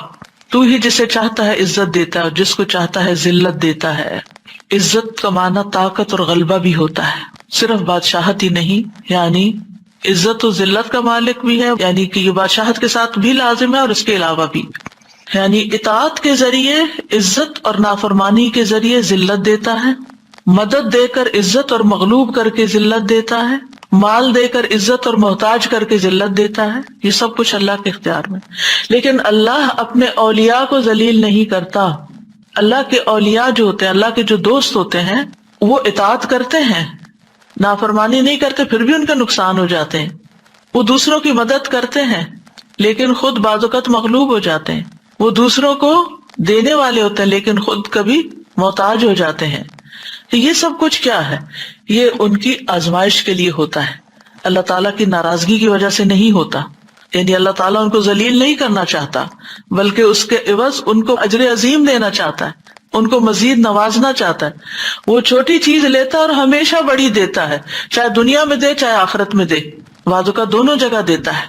تو ہی جسے چاہتا ہے عزت دیتا ہے اور جس کو چاہتا ہے ذلت دیتا ہے۔ عزت کا معنی طاقت اور غلبہ بھی ہوتا ہے، صرف بادشاہت ہی نہیں، یعنی عزت و ذلت کا مالک بھی ہے، یعنی کہ یہ بادشاہت کے ساتھ بھی لازم ہے اور اس کے علاوہ بھی، یعنی اطاعت کے ذریعے عزت اور نافرمانی کے ذریعے ذلت دیتا ہے، مدد دے کر عزت اور مغلوب کر کے ذلت دیتا ہے، مال دے کر عزت اور محتاج کر کے ذلت دیتا ہے، یہ سب کچھ اللہ کے اختیار میں۔ لیکن اللہ اپنے اولیاء کو ذلیل نہیں کرتا۔ اللہ کے اولیاء جو ہوتے ہیں، اللہ کے جو دوست ہوتے ہیں، وہ اطاعت کرتے ہیں، نافرمانی نہیں کرتے، پھر بھی ان کا نقصان ہو جاتے ہیں۔ وہ دوسروں کی مدد کرتے ہیں لیکن خود بعض اوقات مغلوب ہو جاتے ہیں۔ وہ دوسروں کو دینے والے ہوتے ہیں لیکن خود کبھی محتاج ہو جاتے ہیں۔ یہ سب کچھ کیا ہے؟ یہ ان کی آزمائش کے لیے ہوتا ہے، اللہ تعالیٰ کی ناراضگی کی وجہ سے نہیں ہوتا۔ یعنی اللہ تعالیٰ ان کو ذلیل نہیں کرنا چاہتا، بلکہ اس کے عوض ان کو اجر عظیم دینا چاہتا ہے، ان کو مزید نوازنا چاہتا ہے۔ وہ چھوٹی چیز لیتا ہے اور ہمیشہ بڑی دیتا ہے، چاہے دنیا میں دے چاہے آخرت میں دے، بعض کا دونوں جگہ دیتا ہے۔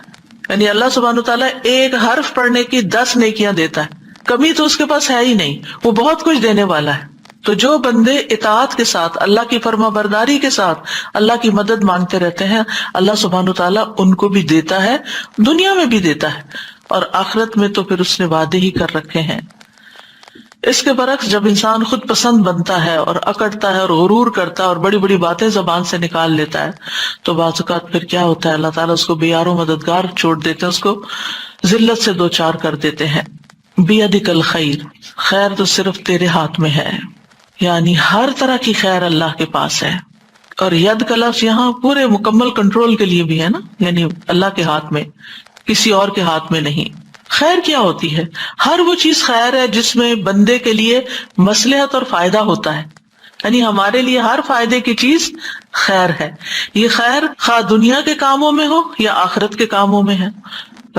یعنی اللہ سبحانہ تعالیٰ ایک حرف پڑھنے کی 10 نیکیاں دیتا ہے، کمی تو اس کے پاس ہے ہی نہیں، وہ بہت کچھ دینے والا ہے۔ تو جو بندے اطاعت کے ساتھ، اللہ کی فرما برداری کے ساتھ اللہ کی مدد مانگتے رہتے ہیں، اللہ سبحانہ تعالیٰ ان کو بھی دیتا ہے، دنیا میں بھی دیتا ہے، اور آخرت میں تو پھر اس نے وعدے ہی کر رکھے ہیں۔ اس کے برعکس جب انسان خود پسند بنتا ہے اور اکڑتا ہے اور غرور کرتا ہے اور بڑی بڑی باتیں زبان سے نکال لیتا ہے تو بعض اوقات پھر کیا ہوتا ہے، اللہ تعالیٰ اس کو بے یار و مددگار چھوڑ دیتے ہیں، اس کو ذلت سے دوچار کر دیتے ہیں۔ بیدک الخیر، خیر تو صرف تیرے ہاتھ میں ہے، یعنی ہر طرح کی خیر اللہ کے پاس ہے۔ اور ید کا لفظ یہاں پورے مکمل کنٹرول کے لیے بھی ہے نا، یعنی اللہ کے ہاتھ میں، کسی اور کے ہاتھ میں نہیں۔ خیر کیا ہوتی ہے؟ ہر وہ چیز خیر ہے جس میں بندے کے لیے مصلحت اور فائدہ ہوتا ہے، یعنی ہمارے لیے ہر فائدے کی چیز خیر ہے۔ یہ خیر خواہ دنیا کے کاموں میں ہو یا آخرت کے کاموں میں ہے،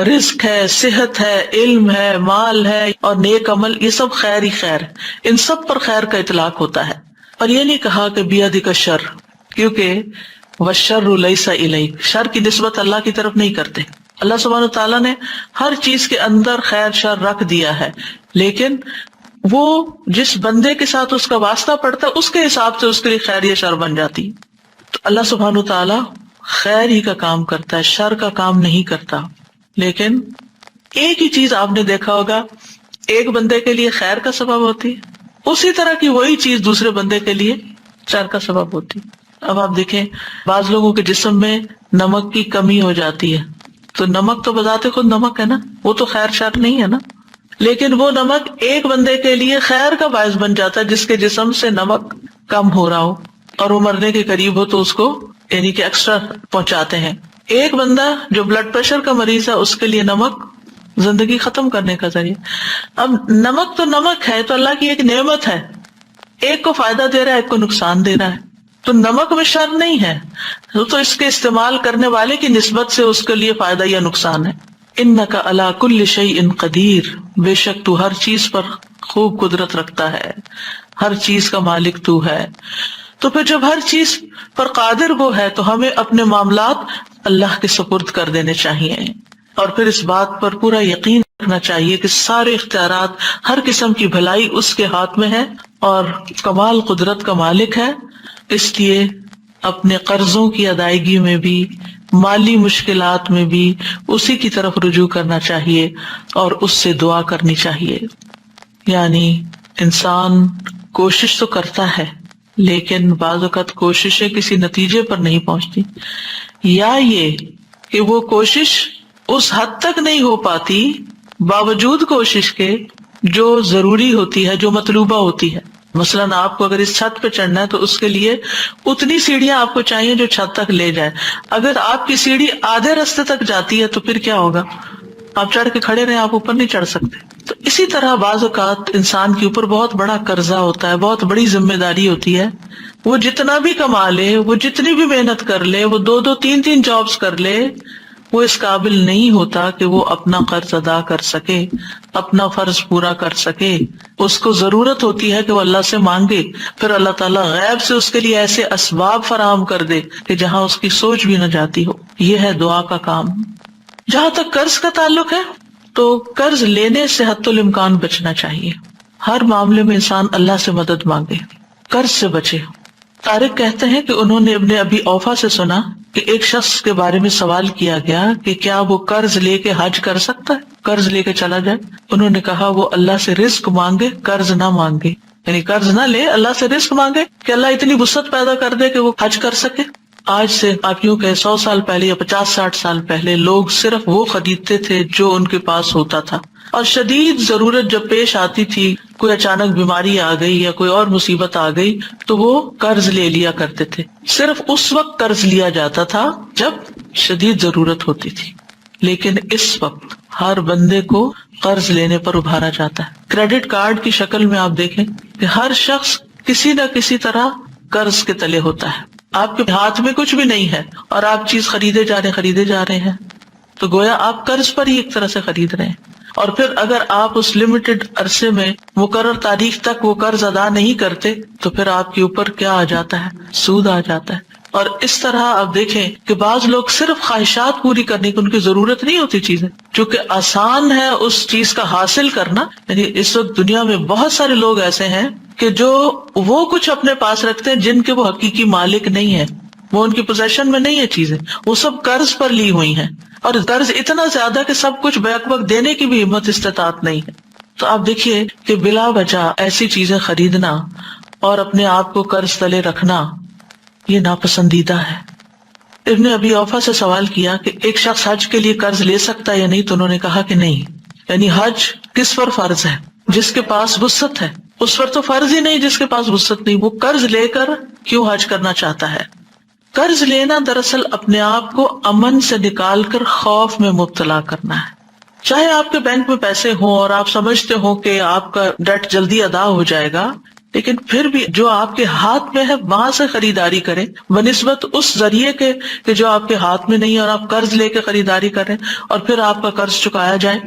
رزق ہے، صحت ہے، علم ہے، مال ہے اور نیک عمل، یہ سب خیر ہی خیر ہے، ان سب پر خیر کا اطلاق ہوتا ہے۔ اور یہ نہیں کہا کہ بیدک الشر، کیونکہ والشر لیس الیک، شر کی نسبت اللہ کی طرف نہیں کرتے۔ اللہ سبحانہ تعالیٰ نے ہر چیز کے اندر خیر شر رکھ دیا ہے، لیکن وہ جس بندے کے ساتھ اس کا واسطہ پڑتا ہے اس کے حساب سے اس کے لیے خیر یا شر بن جاتی۔ تو اللہ سبحانہ تعالیٰ خیر ہی کا کام کرتا ہے، شر کا کام نہیں کرتا۔ لیکن ایک ہی چیز آپ نے دیکھا ہوگا ایک بندے کے لیے خیر کا سبب ہوتی ہے، اسی طرح کی وہی چیز دوسرے بندے کے لیے شر کا سبب ہوتی ہے۔ اب آپ دیکھیں بعض لوگوں کے جسم میں نمک کی کمی ہو جاتی ہے، تو نمک تو بذات خود نمک ہے نا، وہ تو خیر شر نہیں ہے نا، لیکن وہ نمک ایک بندے کے لیے خیر کا باعث بن جاتا ہے جس کے جسم سے نمک کم ہو رہا ہو اور وہ مرنے کے قریب ہو تو اس کو یعنی کہ ایکسٹرا پہنچاتے ہیں۔ ایک بندہ جو بلڈ پریشر کا مریض ہے اس کے لیے نمک زندگی ختم کرنے کا ذریعہ۔ اب نمک تو نمک ہے، تو اللہ کی ایک نعمت ہے، ایک کو فائدہ دے رہا ہے ایک کو نقصان دے رہا ہے، تو نمک میں شر نہیں ہے، تو اس کے استعمال کرنے والے کی نسبت سے اس کے لیے فائدہ یا نقصان ہے۔ انک علی کل شیء قدیر، بے شک تو ہر چیز پر خوب قدرت رکھتا ہے، ہر چیز کا مالک تو ہے۔ تو پھر جب ہر چیز پر قادر وہ ہے تو ہمیں اپنے معاملات اللہ کے سپرد کر دینے چاہیے، اور پھر اس بات پر پورا یقین رکھنا چاہیے کہ سارے اختیارات، ہر قسم کی بھلائی اس کے ہاتھ میں ہے اور کمال قدرت کا مالک ہے۔ اس لیے اپنے قرضوں کی ادائیگی میں بھی، مالی مشکلات میں بھی اسی کی طرف رجوع کرنا چاہیے اور اس سے دعا کرنی چاہیے۔ یعنی انسان کوشش تو کرتا ہے لیکن بعض اوقات کوششیں کسی نتیجے پر نہیں پہنچتی، یا یہ کہ وہ کوشش اس حد تک نہیں ہو پاتی باوجود کوشش کے جو ضروری ہوتی ہے، جو مطلوبہ ہوتی ہے۔ مثلاً آپ کو اگر اس چھت پہ چڑھنا ہے تو اس کے لیے اتنی سیڑھیاں آپ کو چاہیے جو چھت تک لے جائے۔ اگر آپ کی سیڑھی آدھے راستے تک جاتی ہے تو پھر کیا ہوگا؟ آپ چڑھ کے کھڑے رہیں، آپ اوپر نہیں چڑھ سکتے۔ تو اسی طرح بعض اوقات انسان کے اوپر بہت بڑا قرضہ ہوتا ہے، بہت بڑی ذمہ داری ہوتی ہے، وہ جتنا بھی کما لے، وہ جتنی بھی محنت کر لے، وہ 2 3 جابز کر لے، وہ اس قابل نہیں ہوتا کہ وہ اپنا قرض ادا کر سکے، اپنا فرض پورا کر سکے۔ اس کو ضرورت ہوتی ہے کہ وہ اللہ سے مانگے، پھر اللہ تعالیٰ غیب سے اس کے لیے ایسے اسباب فراہم کر دے کہ جہاں اس کی سوچ بھی نہ جاتی ہو۔ یہ ہے دعا کا کام۔ جہاں تک قرض کا تعلق ہے تو قرض لینے سے حتی الامکان بچنا چاہیے۔ ہر معاملے میں انسان اللہ سے مدد مانگے، قرض سے بچے۔ طارق کہتے ہیں کہ انہوں نے ابن ابی اوفا سے سنا کہ ایک شخص کے بارے میں سوال کیا گیا کہ کیا وہ قرض لے کے حج کر سکتا ہے، قرض لے کے چلا جائے؟ انہوں نے کہا وہ اللہ سے رزق مانگے، قرض نہ مانگے، یعنی قرض نہ لے، اللہ سے رزق مانگے کہ اللہ اتنی وسعت پیدا کر دے کہ وہ حج کر سکے۔ آج سے آپ یوں کہ 100 سال پہلے یا 50-60 سال پہلے لوگ صرف وہ خریدتے تھے جو ان کے پاس ہوتا تھا، اور شدید ضرورت جب پیش آتی تھی، کوئی اچانک بیماری آ گئی یا کوئی اور مصیبت آ گئی تو وہ قرض لے لیا کرتے تھے۔ صرف اس وقت قرض لیا جاتا تھا جب شدید ضرورت ہوتی تھی، لیکن اس وقت ہر بندے کو قرض لینے پر ابھارا جاتا ہے۔ کریڈٹ کارڈ کی شکل میں آپ دیکھیں کہ ہر شخص کسی نہ کسی طرح قرض کے تلے ہوتا ہے۔ آپ کے ہاتھ میں کچھ بھی نہیں ہے اور آپ چیز خریدے جا رہے ہیں تو گویا آپ قرض پر ہی ایک طرح سے خرید رہے ہیں، اور پھر اگر آپ اس لمیٹڈ عرصے میں مقرر تاریخ تک وہ قرض ادا نہیں کرتے تو پھر آپ کے اوپر کیا آ جاتا ہے؟ سود آ جاتا ہے۔ اور اس طرح آپ دیکھیں کہ بعض لوگ صرف خواہشات پوری کرنے کی، ان کی ضرورت نہیں ہوتی چیزیں، چونکہ آسان ہے اس چیز کا حاصل کرنا۔ یعنی اس وقت دنیا میں بہت سارے لوگ ایسے ہیں کہ جو وہ کچھ اپنے پاس رکھتے ہیں جن کے وہ حقیقی مالک نہیں ہیں، وہ ان کی پوزیشن میں نہیں ہے چیزیں، وہ سب قرض پر لی ہوئی ہیں، اور قرض اتنا زیادہ کہ سب کچھ بیک وقت دینے کی بھی ہمت استطاعت نہیں ہے۔ تو آپ دیکھیے کہ بلا وجہ ایسی چیزیں خریدنا اور اپنے آپ کو قرض تلے رکھنا یہ ناپسندیدہ ہے۔ ابن ابی اوفا سے سوال کیا کہ ایک شخص حج کے لیے قرض لے سکتا ہے یا نہیں، تو انہوں نے کہا کہ نہیں۔ یعنی حج کس پر فرض ہے؟ جس کے پاس وسعت ہے، اس پر تو فرض ہی نہیں جس کے پاس وسعت نہیں۔ وہ قرض لے کر کیوں حج کرنا چاہتا ہے؟ قرض لینا دراصل اپنے آپ کو امن سے نکال کر خوف میں مبتلا کرنا ہے۔ چاہے آپ کے بینک میں پیسے ہوں اور آپ سمجھتے ہو کہ آپ کا ڈیٹ جلدی ادا ہو جائے گا، لیکن پھر بھی جو آپ کے ہاتھ میں ہے وہاں سے خریداری کریں بنسبت اس ذریعے کے کہ جو آپ کے ہاتھ میں نہیں، اور آپ قرض لے کے خریداری کریں اور پھر آپ کا قرض چکایا جائے۔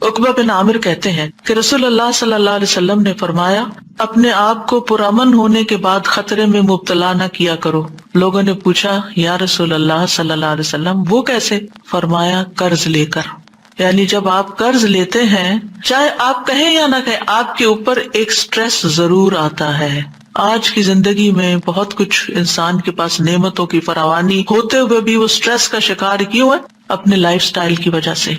عقبہ بن عامر کہتے ہیں کہ رسول اللہ صلی اللہ علیہ وسلم نے فرمایا، اپنے آپ کو پرامن ہونے کے بعد خطرے میں مبتلا نہ کیا کرو۔ لوگوں نے پوچھا یا رسول اللہ صلی اللہ علیہ وسلم وہ کیسے؟ فرمایا قرض لے کر۔ یعنی جب آپ قرض لیتے ہیں، چاہے آپ کہیں یا نہ کہیں، آپ کے اوپر ایک سٹریس ضرور آتا ہے۔ آج کی زندگی میں بہت کچھ انسان کے پاس نعمتوں کی فراوانی ہوتے ہوئے بھی وہ سٹریس کا شکار کیوں ہے؟ اپنے لائف سٹائل کی وجہ سے۔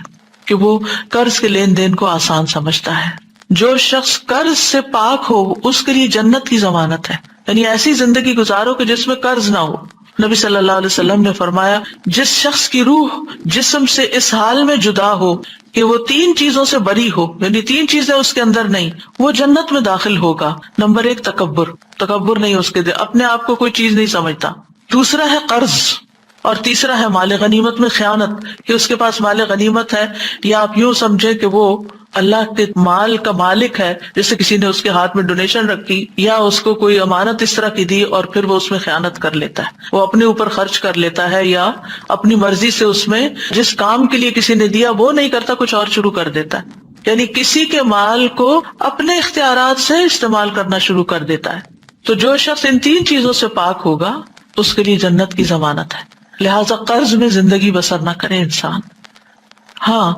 کہ وہ قرض کے لین دین کو آسان سمجھتا ہے. جو شخص قرض سے پاک ہو اس کے لیے جنت کی ضمانت ہے. یعنی ایسی زندگی گزارو کہ جس میں قرض نہ ہو. نبی صلی اللہ علیہ وسلم نے فرمایا جس شخص کی روح جسم سے اس حال میں جدا ہو کہ وہ 3 چیزوں سے بری ہو، یعنی 3 چیزیں اس کے اندر نہیں، وہ جنت میں داخل ہوگا. نمبر 1 تکبر نہیں اس کے دل، اپنے آپ کو کوئی چیز نہیں سمجھتا. دوسرا ہے قرض، اور تیسرا ہے مال غنیمت میں خیانت، کہ اس کے پاس مال غنیمت ہے یا آپ یوں سمجھے کہ وہ اللہ کے مال کا مالک ہے، جیسے کسی نے اس کے ہاتھ میں ڈونیشن رکھی یا اس کو کوئی امانت اس طرح کی دی اور پھر وہ اس میں خیانت کر لیتا ہے، وہ اپنے اوپر خرچ کر لیتا ہے یا اپنی مرضی سے اس میں جس کام کے لیے کسی نے دیا وہ نہیں کرتا، کچھ اور شروع کر دیتا ہے. یعنی کسی کے مال کو اپنے اختیارات سے استعمال کرنا شروع کر دیتا ہے. تو جو شخص ان 3 چیزوں سے پاک ہوگا اس کے لیے جنت کی ضمانت ہے. لہٰذا قرض میں زندگی بسر نہ کرے انسان. ہاں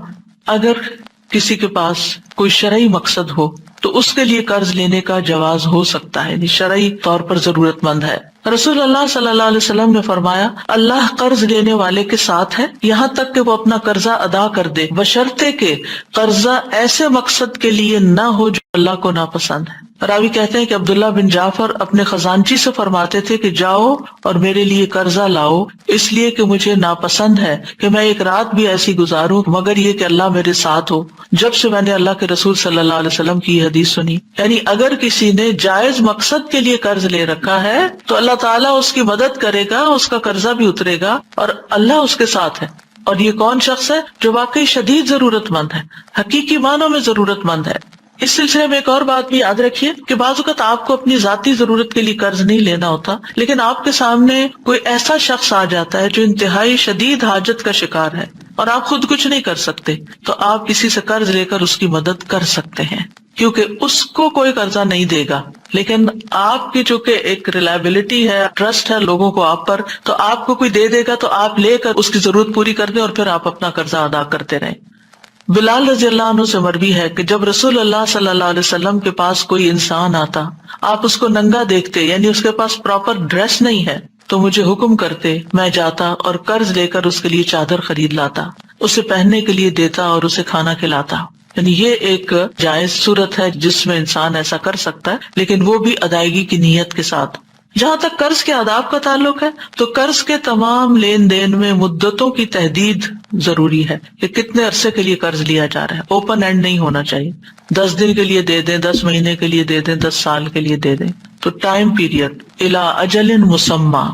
اگر کسی کے پاس کوئی شرعی مقصد ہو تو اس کے لیے قرض لینے کا جواز ہو سکتا ہے، یعنی شرعی طور پر ضرورت مند ہے. رسول اللہ صلی اللہ علیہ وسلم نے فرمایا اللہ قرض لینے والے کے ساتھ ہے یہاں تک کہ وہ اپنا قرضہ ادا کر دے، بشرطے کہ قرضہ ایسے مقصد کے لیے نہ ہو جو اللہ کو ناپسند ہے. راوی کہتے ہیں کہ عبداللہ بن جعفر اپنے خزانچی سے فرماتے تھے کہ جاؤ اور میرے لیے قرضہ لاؤ، اس لیے کہ مجھے ناپسند ہے کہ میں ایک رات بھی ایسی گزاروں مگر یہ کہ اللہ میرے ساتھ ہو. جب سے میں نے اللہ کے رسول صلی اللہ علیہ وسلم کی یہ حدیث سنی، یعنی اگر کسی نے جائز مقصد کے لیے قرض لے رکھا ہے تو اللہ تعالیٰ اس کی مدد کرے گا، اس کا قرضہ بھی اترے گا اور اللہ اس کے ساتھ ہے. اور یہ کون شخص ہے؟ جو واقعی شدید ضرورت مند ہے، حقیقی معنوں میں ضرورت مند ہے. اس سلسلے میں ایک اور بات بھی یاد رکھیے کہ بعض اوقات آپ کو اپنی ذاتی ضرورت کے لیے قرض نہیں لینا ہوتا، لیکن آپ کے سامنے کوئی ایسا شخص آ جاتا ہے جو انتہائی شدید حاجت کا شکار ہے اور آپ خود کچھ نہیں کر سکتے، تو آپ کسی سے قرض لے کر اس کی مدد کر سکتے ہیں، کیونکہ اس کو کوئی قرضہ نہیں دے گا، لیکن آپ کی چونکہ ایک ریلائبلٹی ہے، ٹرسٹ ہے لوگوں کو آپ پر، تو آپ کو کوئی دے دے گا تو آپ لے کر اس کی ضرورت پوری کر دیں اور پھر آپ اپنا قرضہ ادا کرتے رہیں. بلال رضی اللہ عنہ سے مروی ہے کہ جب رسول اللہ صلی اللہ علیہ وسلم کے پاس کوئی انسان آتا، آپ اس کو ننگا دیکھتے، یعنی اس کے پاس پراپر ڈریس نہیں ہے، تو مجھے حکم کرتے، میں جاتا اور قرض لے کر اس کے لیے چادر خرید لاتا، اسے پہننے کے لیے دیتا اور اسے کھانا کھلاتا. یعنی یہ ایک جائز صورت ہے جس میں انسان ایسا کر سکتا ہے، لیکن وہ بھی ادائیگی کی نیت کے ساتھ. جہاں تک قرض کے آداب کا تعلق ہے تو قرض کے تمام لین دین میں مدتوں کی تحدید ضروری ہے کہ کتنے عرصے کے لیے قرض لیا جا رہا ہے. اوپن اینڈ نہیں ہونا چاہیے، 10 دن کے لیے دے دیں، 10 مہینے کے لیے دے دیں، 10 سال کے لیے دے دیں. تو ٹائم پیریڈ الی اجل مسمى.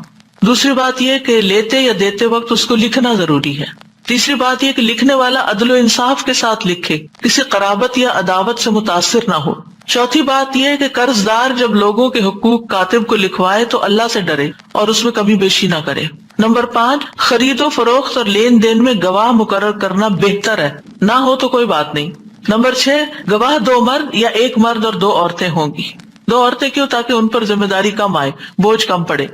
دوسری بات یہ کہ لیتے یا دیتے وقت اس کو لکھنا ضروری ہے. تیسری بات یہ کہ لکھنے والا عدل و انصاف کے ساتھ لکھے، کسی قرابت یا عداوت سے متاثر نہ ہو. چوتھی بات یہ ہے کہ قرض دار جب لوگوں کے حقوق کاتب کو لکھوائے تو اللہ سے ڈرے اور اس میں کمی بیشی نہ کرے. نمبر 5، خرید و فروخت اور لین دین میں گواہ مقرر کرنا بہتر ہے، نہ ہو تو کوئی بات نہیں. نمبر 6، گواہ 2 مرد یا 1 مرد اور 2 عورتیں ہوں گی. 2 عورتیں کیوں؟ تاکہ ان پر ذمہ داری کم آئے، بوجھ کم پڑے.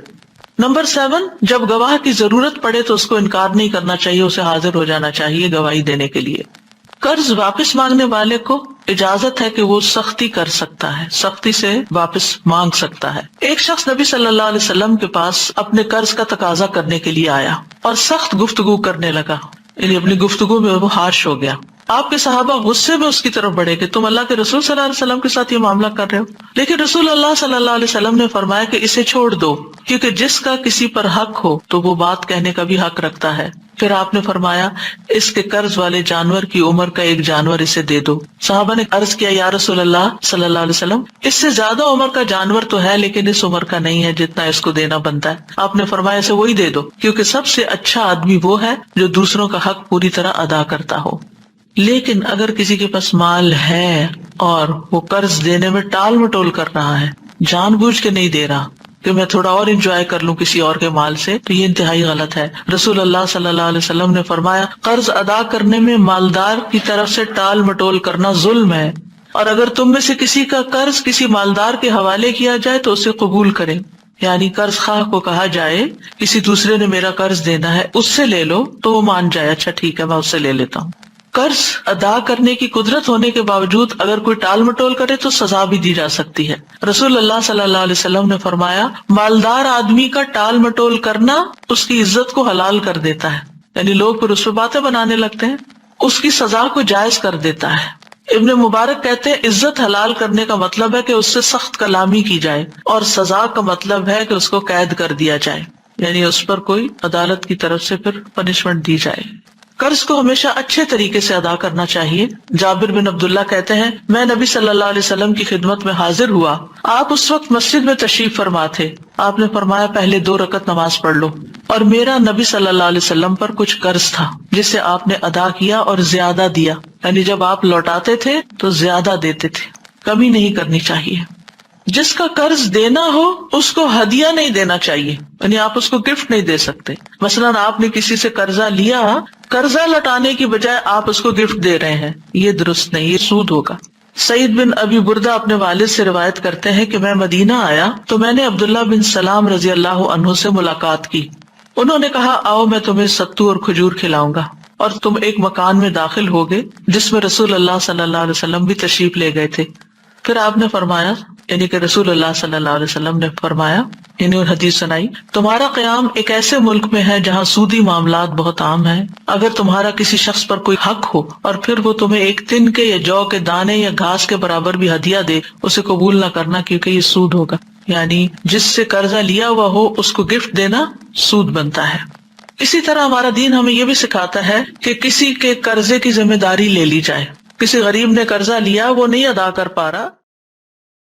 نمبر 7، جب گواہ کی ضرورت پڑے تو اس کو انکار نہیں کرنا چاہیے، اسے حاضر ہو جانا چاہیے گواہی دینے کے لیے. قرض واپس مانگنے والے کو اجازت ہے کہ وہ سختی کر سکتا ہے، سختی سے واپس مانگ سکتا ہے. ایک شخص نبی صلی اللہ علیہ وسلم کے پاس اپنے قرض کا تقاضا کرنے کے لیے آیا اور سخت گفتگو کرنے لگا، یعنی اپنی گفتگو میں وہ ہارش ہو گیا. آپ کے صحابہ غصے میں اس کی طرف بڑھے کہ تم اللہ کے رسول صلی اللہ علیہ وسلم کے ساتھ یہ معاملہ کر رہے ہو. لیکن رسول اللہ صلی اللہ علیہ وسلم نے فرمایا کہ اسے چھوڑ دو، کیونکہ جس کا کسی پر حق ہو تو وہ بات کہنے کا بھی حق رکھتا ہے. پھر آپ نے فرمایا اس کے قرض والے جانور کی عمر کا 1 جانور اسے دے دو. صحابہ نے عرض کیا یا رسول اللہ صلی اللہ علیہ وسلم، اس سے زیادہ عمر کا جانور تو ہے لیکن اس عمر کا نہیں ہے جتنا اس کو دینا بنتا ہے. آپ نے فرمایا اسے وہی دے دو، کیونکہ سب سے اچھا آدمی وہ ہے جو دوسروں کا حق پوری طرح ادا کرتا ہو. لیکن اگر کسی کے پاس مال ہے اور وہ قرض دینے میں ٹال مٹول کر رہا ہے، جان بوجھ کے نہیں دے رہا کہ میں تھوڑا اور انجوائے کر لوں کسی اور کے مال سے، تو یہ انتہائی غلط ہے. رسول اللہ صلی اللہ علیہ وسلم نے فرمایا قرض ادا کرنے میں مالدار کی طرف سے ٹال مٹول کرنا ظلم ہے، اور اگر تم میں سے کسی کا قرض کسی مالدار کے حوالے کیا جائے تو اسے قبول کرے. یعنی قرض خواہ کو کہا جائے کسی دوسرے نے میرا قرض دینا ہے، اس سے لے لو، تو وہ مان جائے اچھا ٹھیک ہے میں اس سے لے لیتا ہوں. قرض ادا کرنے کی قدرت ہونے کے باوجود اگر کوئی ٹال مٹول کرے تو سزا بھی دی جا سکتی ہے. رسول اللہ صلی اللہ علیہ وسلم نے فرمایا مالدار آدمی کا ٹال مٹول کرنا اس کی عزت کو حلال کر دیتا ہے. یعنی لوگ پھر اس پہ باتیں بنانے لگتے ہیں، اس کی سزا کو جائز کر دیتا ہے۔ ابن مبارک کہتے ہیں عزت حلال کرنے کا مطلب ہے کہ اس سے سخت کلامی کی جائے، اور سزا کا مطلب ہے کہ اس کو قید کر دیا جائے، یعنی اس پر کوئی عدالت کی طرف سے پھر پنشمنٹ دی جائے۔ قرض کو ہمیشہ اچھے طریقے سے ادا کرنا چاہیے۔ جابر بن عبداللہ کہتے ہیں میں نبی صلی اللہ علیہ وسلم کی خدمت میں حاضر ہوا، آپ اس وقت مسجد میں تشریف فرما تھے، آپ نے فرمایا پہلے 2 رکعت نماز پڑھ لو، اور میرا نبی صلی اللہ علیہ وسلم پر کچھ قرض تھا جسے آپ نے ادا کیا اور زیادہ دیا، یعنی جب آپ لوٹاتے تھے تو زیادہ دیتے تھے، کمی نہیں کرنی چاہیے۔ جس کا قرض دینا ہو اس کو ہدیہ نہیں دینا چاہیے، یعنی آپ اس کو گفٹ نہیں دے سکتے۔ مثلاً آپ نے کسی سے قرضہ لیا، قرضہ لوٹانے کی بجائے آپ اس کو گفٹ دے رہے ہیں، یہ درست نہیں، یہ سود ہوگا۔ سعید بن ابی بردہ اپنے والد سے روایت کرتے ہیں کہ میں مدینہ آیا تو میں نے عبداللہ بن سلام رضی اللہ عنہ سے ملاقات کی، انہوں نے کہا آؤ میں تمہیں ستو اور کھجور کھلاؤں گا، اور تم ایک مکان میں داخل ہو گئے جس میں رسول اللہ صلی اللہ علیہ وسلم بھی تشریف لے گئے تھے۔ پھر آپ نے فرمایا، یعنی کہ رسول اللہ صلی اللہ علیہ وسلم نے فرمایا، یعنی حدیث سنائی، تمہارا قیام ایک ایسے ملک میں ہے جہاں سودی معاملات بہت عام ہیں، اگر تمہارا کسی شخص پر کوئی حق ہو اور پھر وہ تمہیں ایک تن کے یا جو کے دانے یا گھاس کے برابر بھی ہدیہ دے، اسے قبول نہ کرنا کیونکہ یہ سود ہوگا، یعنی جس سے قرضہ لیا ہوا ہو اس کو گفٹ دینا سود بنتا ہے۔ اسی طرح ہمارا دین ہمیں یہ بھی سکھاتا ہے کہ کسی کے قرضے کی ذمہ داری لے لی جائے۔ کسی غریب نے قرضہ لیا، وہ نہیں ادا کر پا رہا،